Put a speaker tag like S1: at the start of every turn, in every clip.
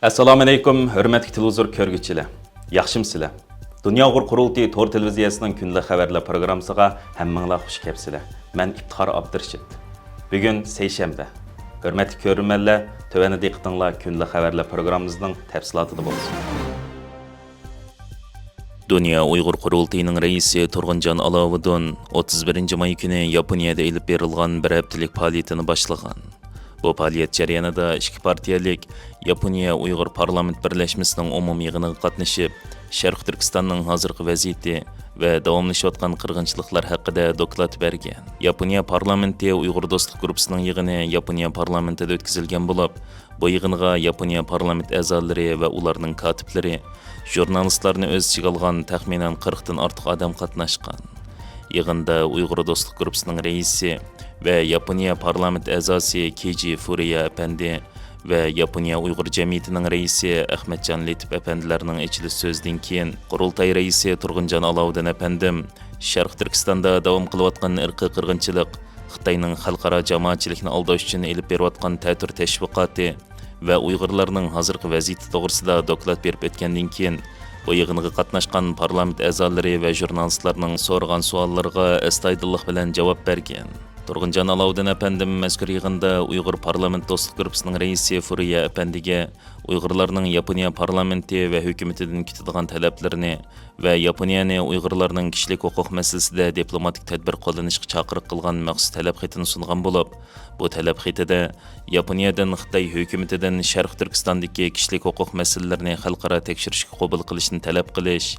S1: Assalomu alaykum, hurmatli televizor ko'rguvchilar. Yaxshimsizlar? Dunyo Uyg'ur qurultiyi Tor televiziyasining kundalik xabarlar programmasiga hammanglar xush kelibsizlar. Men Iftixor Abdurashid. Bugun seshanba. Hurmatli ko'ruvchilar, tövani diqqatinglar kundalik xabarlar programmamizning tafsilotida bo'lsin. Dünya Uyghur Qurultayının reisi Turg'unjon Alovuddin 31 may kuni Yaponiyada elib berilgan bir haftalik faoliyatini boshlagan. Bu faaliyet jarayonida ikki partiyalik Yaponiya Uyg'ur parlament birlashmasining umumiy yig'iniga qatnashib, Sharq Turkistonning hozirgi vaziyati va davomlashayotgan qirg'inchiliklar haqida doklad bergan. Yaponiya parlamenti Uyg'ur do'stlik guruhining yig'ini Yaponiya parlamentida o'tkazilgan bo'lib, bu yig'inga Yaponiya parlament a'zolari va ularning katiblari, jurnalistlarni o'z ichiga olgan taxminan 40 dan ortiq odam qatnashgan. Yig'inda Uyg'ur do'stlik guruhining raisi ve Yaponiya parlament a'zosi Keiji Furiya Efendi ve Yaponiya Uyg'ur jamiyatining raisi Ahmadjon Letip efendilarning ichilish so'zidan keyin qurultay raisi Turg'unjon Alovuddin efendim Sharq Turkistonda davom qilayotgan irqiy qirg'inchilik, Xitoyning xalqaro jamoatchilikni aldash uchun elib berayotgan ta'tir tashviqoti ve Uyg'urlarning hozirgi vaziyati to'g'risida doklad berib o'tgandan keyin bu yig'inga qatnashgan parlament a'zolari va jurnalistlarning so'ragan savollariga astoydillik bilan javob bergan. Turg'unjon Alovuddin efendim mazkur yig'inda Uyg'ur parlament do'stlik guruhining raisi Furiya Efendiga Uyg'urlarning Yaponiya parlamenti va hukumatidan kutadigan talablarini va Yaponiyani Uyg'urlarning kishilik huquq masalasida diplomatik tadbir qo'llanishga chaqiriq qilgan maxsus talab xatini sungan bo'lib, bu talab xatida Yaponiyadan Xitoy hukumatidan Sharq Turkistondagi kishilik huquq masalalarini xalqaro tekshirishga qabul qilishni talab qilish,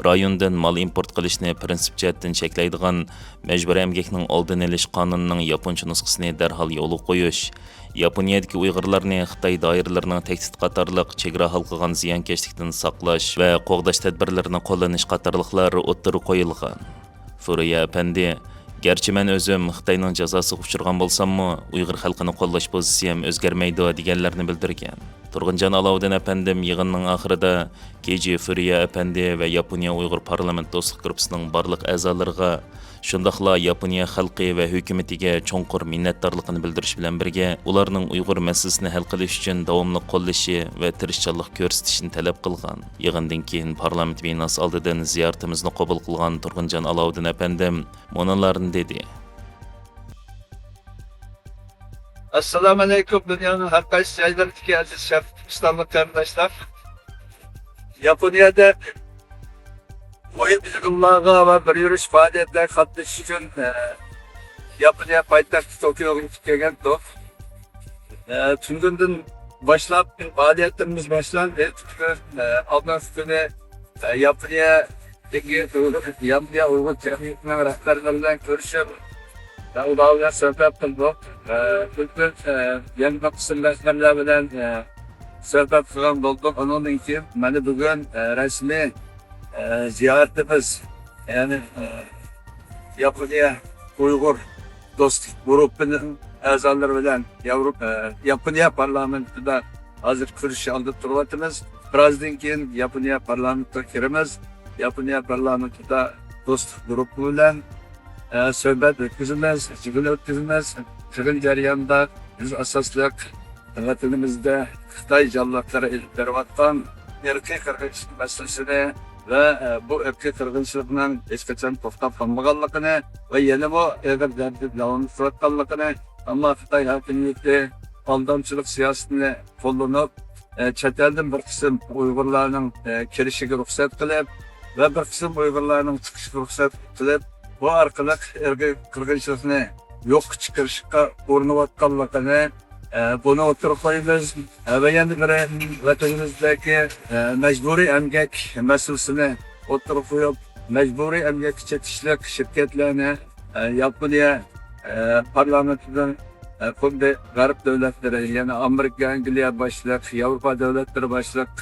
S1: rayondan mal import qilishni prinsip jihatdan cheklaydigan majburiy emgakning oldini olish qonunining yaponcha nusxasini darhol yo'lga qo'yish, Yaponiyadagi Uyg'urlarni Xitoy doiralarining tahdid qatorliq chegara halqagan ziyonkashlikdan saqlash va qo'g'dash tadbirlarini qo'llanish qatorliqlar o'ttirib qo'yilgan. Furiya Efendi, garchi men o'zim Xitoyning jazosiga uchirgan bo'lsam-mu, Uyg'ur xalqini qo'llash pozitsiyam o'zgarmaydi deganlarni bildirgan. Turg'unjon Alovuddin efendim yig'inning oxirida Keiji Furiya Efendi va Yaponiya Uyg'ur parlament do'stlik guruhining barliq a'zolariga, shundaqla Yaponiya xalqi va hukumatiga cho'nqur minnatdorligini bildirish bilan birga, ularning Uyg'ur masalasini hal qilish uchun davomli qo'llashi va tirishchanlik ko'rsatishini talab qilgan. Yig'indan keyin parlament binosi oldidan ziyoratimizni qabul qilgan Turg'unjon Alovuddin efendim monolarni dedi.
S2: Assalamu alaikum dünyanın her kayısı yaylarındaki aziz Sharq Turkistonlik kardeşler. Yaponiyada oyun yig'inlarga ve bir yürüyüş faaliyetler katılış için Yaponiya poytaxti Tokyo'ga gidip kelgandik. Tun günden başlap faaliyetlerimiz başlandı. Ondan sonra Yaponiya Uyghur Cemiyeti'nin rahberlerinden görüşüp Dağılağına sohbet kıldık. Bugün yanıma kısımdaşlarla bilen sohbet kılan olduk. Onun için beni bugün resmi ziyaretimiz, yani Yaponiya Uyghur Dostluk Grubu'nun a'zolari bilen Yaponiya parlamentida hazır kirish oldi turibmiz. Birazdan keyin Yaponiya parlamentga kiramiz. Yaponiya parlamentida Dostluk Grubu bilen sohbet ötküzülmez, yig'in ötküzülmez. Yig'in jarayonida biz asosliq vatanimizda Xitoy jonliqlari elib berayotgan irqiy qirg'inchilik masalasini va bu irqiy qirg'inchilikning hech qachon to'xtab qolmaganligini va yana bu davom etayotganligini, ammo Xitoy hokimiyati aldamchilik siyosatini qo'llanib, chet eldan bir qism Uyg'urlarning kelishiga ruxsat qilib va bir qism Uyg'urlarning chiqishiga ruxsat qilib, bu orqali irqiy qirg'inchilikni yo'q chiqarishga urinayotganligini buni o'tirib qo'yamiz va yana bir vatanimizdagi majburiy emgak masalasini o'tirib qo'yib, majburiy emgak chetishlik shirkatlarni Yaponiya parlamentidan xuddi g'arb davlatlari, ya'ni Amerika, Angliya boshliq, Yevropa davlatlari boshliq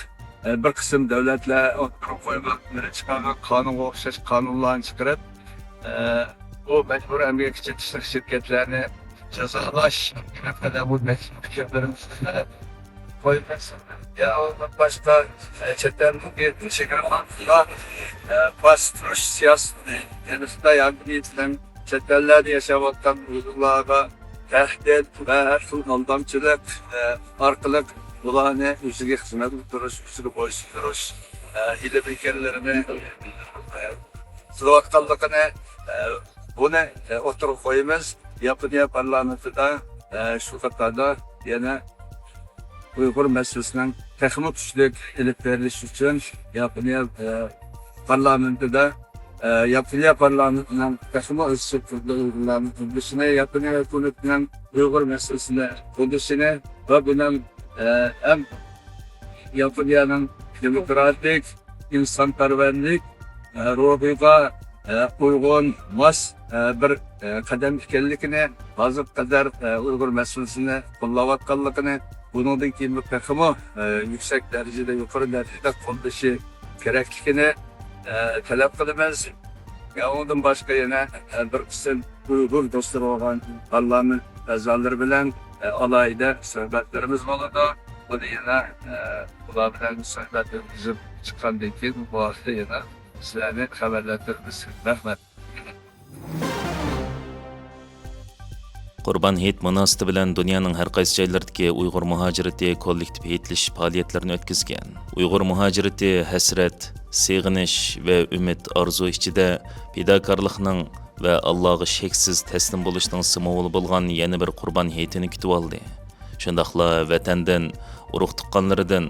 S2: bir qism davlatlar o'tirib qo'ygan chiqargan qonunga o'xshash qonunlarni chiqarib, bu mecbur emgak chetishlik şirketlerini cezalash haqida bu fikrlarimizni qo'yamiz. Ya ondan başka chet elga chegaralar bostirish siyosati, ya'ni Xitoy hokimiyatining chet ellarda yashayotgan Uyg'urlarga tahdid va har xil aldamchilik orqali bularni o'ziga xizmat qildirish, o'ziga bo'ysundirish, ilm ekanlarini qilayotganligini buni o'tirib qo'yamiz. Yaponiya parlamentida shu qatorda yana Uyg'ur masalasining texnik kuchlik ilib berilishi uchun Yaponiya parlamentida Yaponiya parlamentining texnik institutlarning qurulishini, Yaponiya hukumatining Uyg'ur masalasini qurulishini va bundan ham Yaponiyaning demokratik insonparvarlik ruhiga uygun mos bir qadam ekanligini, hozir qadar Uyg'ur masalasini qo'llayotganligini, buningdan keyin mutlaqo yuksak darajada, yuqori darajada qo'llashi kerakligini talab qilamiz. Undan boshqa yana bir qism Uyg'ur do'stlar bo'lgan parlament a'zolari bilan alohida suhbatlarimiz bo'ladi. Buni yana ular bilan suhbat o'tkazib chiqqandan keyin bu haqda yana sizlarni xabarlantiramiz. Rahmat.
S1: Qurban Hayit munosabati bilan dunyoning har qaysi joylaridagi Uyg'ur muhojirati kollektiv hayitlash faoliyatlarini o'tkazgan. Uyg'ur muhojirati hasrat, seg'inish va umid orzu ichida fidokorlikning va Allohga sheksiz taslim bo'lishning simvoli bo'lgan yana bir Qurban Hayitini kutib oldi. Shundaqla vatandan, urug' tuqqanlaridan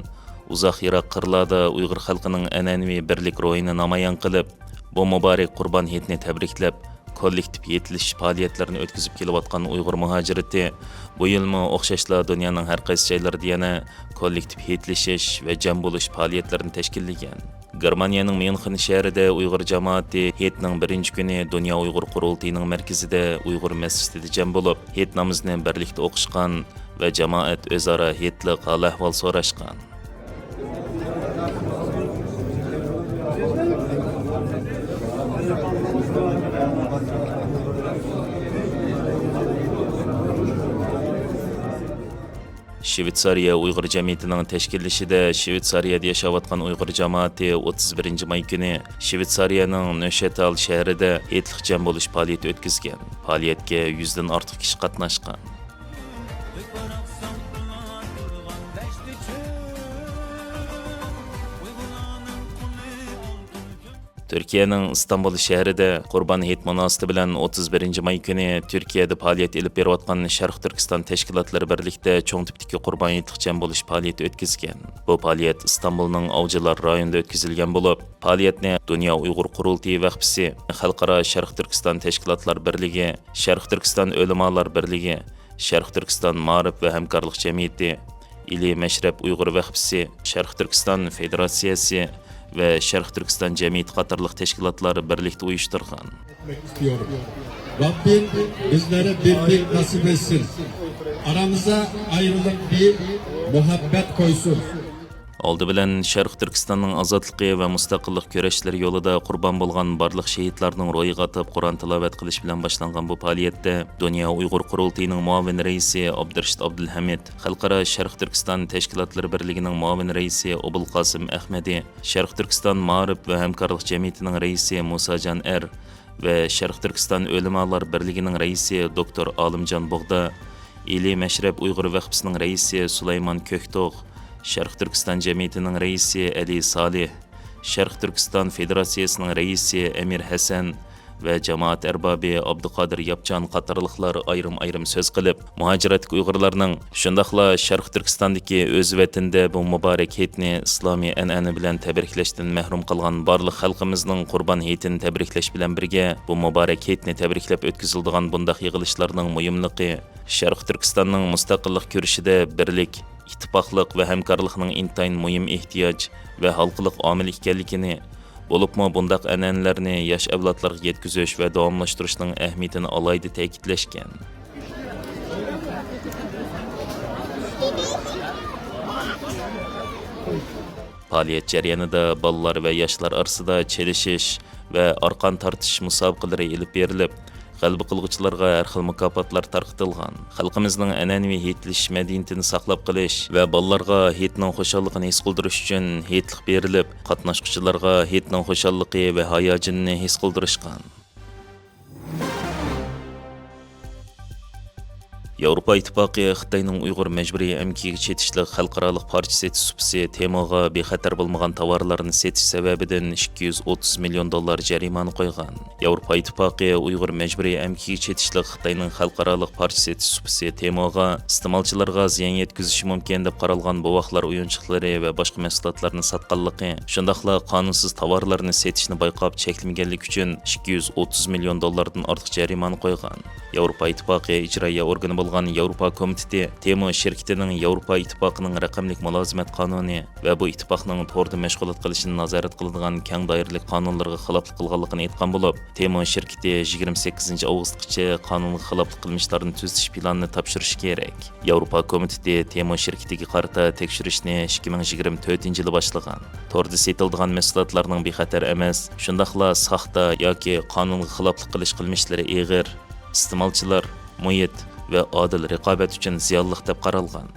S1: uzoq yiroq qirlarda Uyg'ur xalqining an'anaviy birlik ro'yini namoyon qilib, bu muborak Qurban Hayitini tabriklab, kollektiv yetilish faoliyatlarini o'tkazib kelayotgan Uyg'ur muhojirati bu yilmi o'xshashla dunyoning har qaysi joylarida yana kollektiv yetilishish va jam bo'lish faoliyatlarini tashkillagan. Germaniyaning Myunxen shahrida Uyg'ur jamoati Hayitning birinchi kuni Dunyo Uyg'ur qurultiyining markazida Uyg'ur masjidida jam bo'lib, Hayit namozini birlikda o'qishgan va jamoat o'zaro Hayitlik hol-ahvol so'rashgan. Shvetsariya Uyg'ur jamiyatining tashkillashida Shvetsariyada yashayotgan Uyg'ur jamoati 31 may kuni Shvetsariyaning Nöşetal shahrida Hayitlik jam bo'lish faoliyati o'tkazgan. Faoliyatga 100 dan ortiq kishi qatnashgan. Türkiye'nin İstanbul şehrida Qurban Hayit munosabati bilan 31 may kuni Turkiyada faoliyat elib berayotgan Sharq Turkiston tashkilotlari birlikda cho'ng tipdagi Qurban Hayitlik jam bo'lish faoliyati o'tkazgan. Bu faoliyat İstanbulning Avcılar rayonida o'tkazilgan bo'lib, faoliyatni Dunyo Uyg'ur qurultiyi vaqfisi, Xalqaro Sharq Turkiston tashkilotlar birligi, Sharq Turkiston ulamolar birligi, Sharq Turkiston ma'rif va hamkorlik jamiyati, İli Meşrep Uyg'ur vaqfisi, Sharq Turkiston federatsiyasi ve Sharq Turkiston jamiyati qatorliq tashkilotlari birlikda uyushtirgan.
S3: istiyorum. Rabbim bizlere birlik nasip etsin. Aramıza ayrılık değil, muhabbet koysun.
S1: Oldi bilan Sharq Turkistonning ozodligi va mustaqillik kurashlari yo'lida qurbon bo'lgan barliq shahidlarning ro'yiga atib Qur'on tilovat qilish bilan boshlangan bu faoliyatda Dunyo Uyg'ur qurultiyining muavin raisi Abdurashid Abdulhamid, Xalqaro Sharq Turkiston tashkilotlari birligining muavin raisi Obulqosim Ahmadi, Sharq Turkiston ma'rif va hamkorlik jamiyatining raisi Musajon Er va Sharq Turkiston ulamolar birligining raisi Doktor Olimjon Bug'da, İli Meşrep Uyg'ur vaqfisining raisi Sulaymon Ko'ktog', Sharq Turkiston jamiyatining raisi Ali Salih, Sharq Turkiston federatsiyasining raisi Emir Hasan va jamoat arbobi Abduqodir Yapjon qatorliqlar ayrim so'z qilib, muhojirat Uyg'urlarning shundaqla Sharq Turkistondagi o'z vatanida bu muborak hayitni islomiy an'ana bilan tabriklashdan mahrum qolgan barliq xalqimizning Qurban hayitini tabriklash bilan birga bu muborak hayitni tabriklab o'tkaziladigan bundaq yig'ilishlarning muhimligi, Sharq Turkistonning mustaqillik kurashida birlik, ittifoqlik va hamkorlikning intayin muhim ehtiyoj va xalqliq omil ekanligini, bo'libmi bundaq an'analarni yosh avlodlarga yetkazish va davomlashtirishning ahamiyatini alohida ta'kidlashgan. Faoliyat jarayonida bolalar va yoshlar orasida chelishish va arqon tortish musobaqalari elib berilib, g'alaba qilguvchilarga har xil mukofotlar tarqatilgan. Xalqimizning an'anaviy hayitlish madaniyatini saqlab qolish va bolalarga hayitning xushalligini his qildirish uchun hayitlik berilib, qatnashuvchilarga hayitning xushalligi va hayojonini his qildirishgan. Yevropa İttifaqı Xitayning Uyg'ur majburiy emkiga chetishlik xalqarалық parcha setish supsi temoga bexatar bo'lmagan tovarlarni setish sababidan $230 million jarimani qo'ygan. Yevropa İttifaqı Uyg'ur majburiy emkiga chetishlik Xitayning xalqarалық parcha setish supsi temoga iste'molchilarga ziyon yetkazishi mumkin deb qaralgan bovoqlar o'yinchoqlari va boshqa mahsulotlarni sotganligi, shundaqla qonunsiz tovarlarni setishni bayqab cheklamaganlik uchun $230 million ortiq jarimani qo'ygan. Yevropa İttifaqı ijroiya organi bo'lgan Yevropa komiteti Temo şirketining Yevropa İttifaqıning raqamlik mulozimat qonuni va bu ittifoqning to'g'ri mashg'ulot qilishini nazorat qiladigan keng doiralik qonunlarga xiloflik qilganligini aytgan bo'lib, Temo şirketi 28 avgustgacha qonunga xiloflik qilmishlarni tuzatish planini topshirishi kerak. Yevropa komiteti Temo şirketiga qarata tekshirishni 2024 yili boshlagan. To'g'ri setiladigan mahsulotlarning bexatar emas, shundaqla saxta yoki qonunga xiloflik qilish qilmishlari og'ir, iste'molchilar, muhit ve adil raqobat uchun ziyonli deb qaralgan.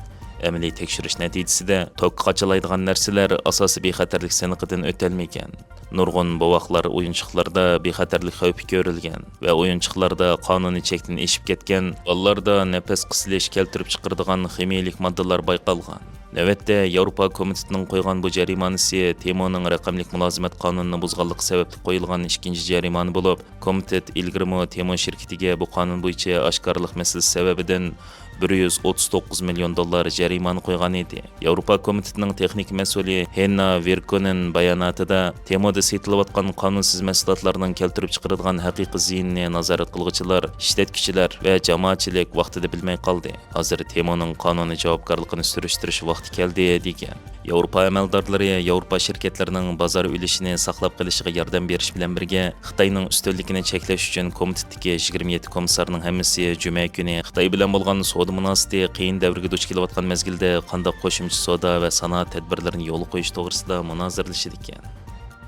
S1: Amaliy tekshirish natijasida tokka qachalaydigan narsalar asosiy bexatarlik siniqidan o'talmagan. Nurg'un bovoqlar o'yinchoqlarda bexatarlik xavfi ko'rilgan va o'yinchoqlarda qonuniy chekdan eshib ketgan, bolalarda nafas qisilish keltirib chiqaradigan ximiyalik moddalar bayqalgan. Navbatda Yevropa komitetining qo'ygan bu jarimanasi Temoning raqamlik mulozimat qonunini buzganligi sababli qo'yilgan ikkinchi jarimani bo'lib, komitet ilgirmo Temo shirkatiga bu qonun bo'yicha oshkorlik masalasi sababidan $139 million jarimani qo'ygan edi. Yevropa komitetining texnik mas'uli Henna Virkonen bayonotida Temoda setilayotgan qonunsiz mahsulotlarning keltirib chiqaradigan haqiqiy ziyinni nazorat qiluvchilar, ishlatuvchilar va jamoatchilik vaqtida bilmay qoldi. Hozir Temoning qonuniy javobgarligini surishtirish vaqti keldi degan. Yevropa amaldorlari Yevropa shirkatlarining bozor ulushini saqlab qolishiga yordam berish bilan birga Xitoyning ustunligini cheklash uchun komitetdagi 27 komissarning hammasi juma kuni Xitoy bilan bo'lgan savdo munosabati qiyin davrga duch kelayotgan mezgilda qanday qo'shimcha savdo va sanoat tadbirlarini yo'l qo'yish to'g'risida munoziralashdi ekan.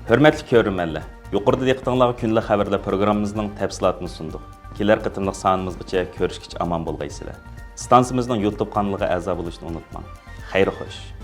S4: Hörmətli görürmənlər, yuqorida diqqətinizə günlük xəbərlər proqramımızın təfsilatını sunduq. Kelər qitimliq sanımızgacha görüşkiç aman bolğaysızlar. Stansiyamızın YouTube kanalına əza bo'lishni unutmang. Xeyr xoş.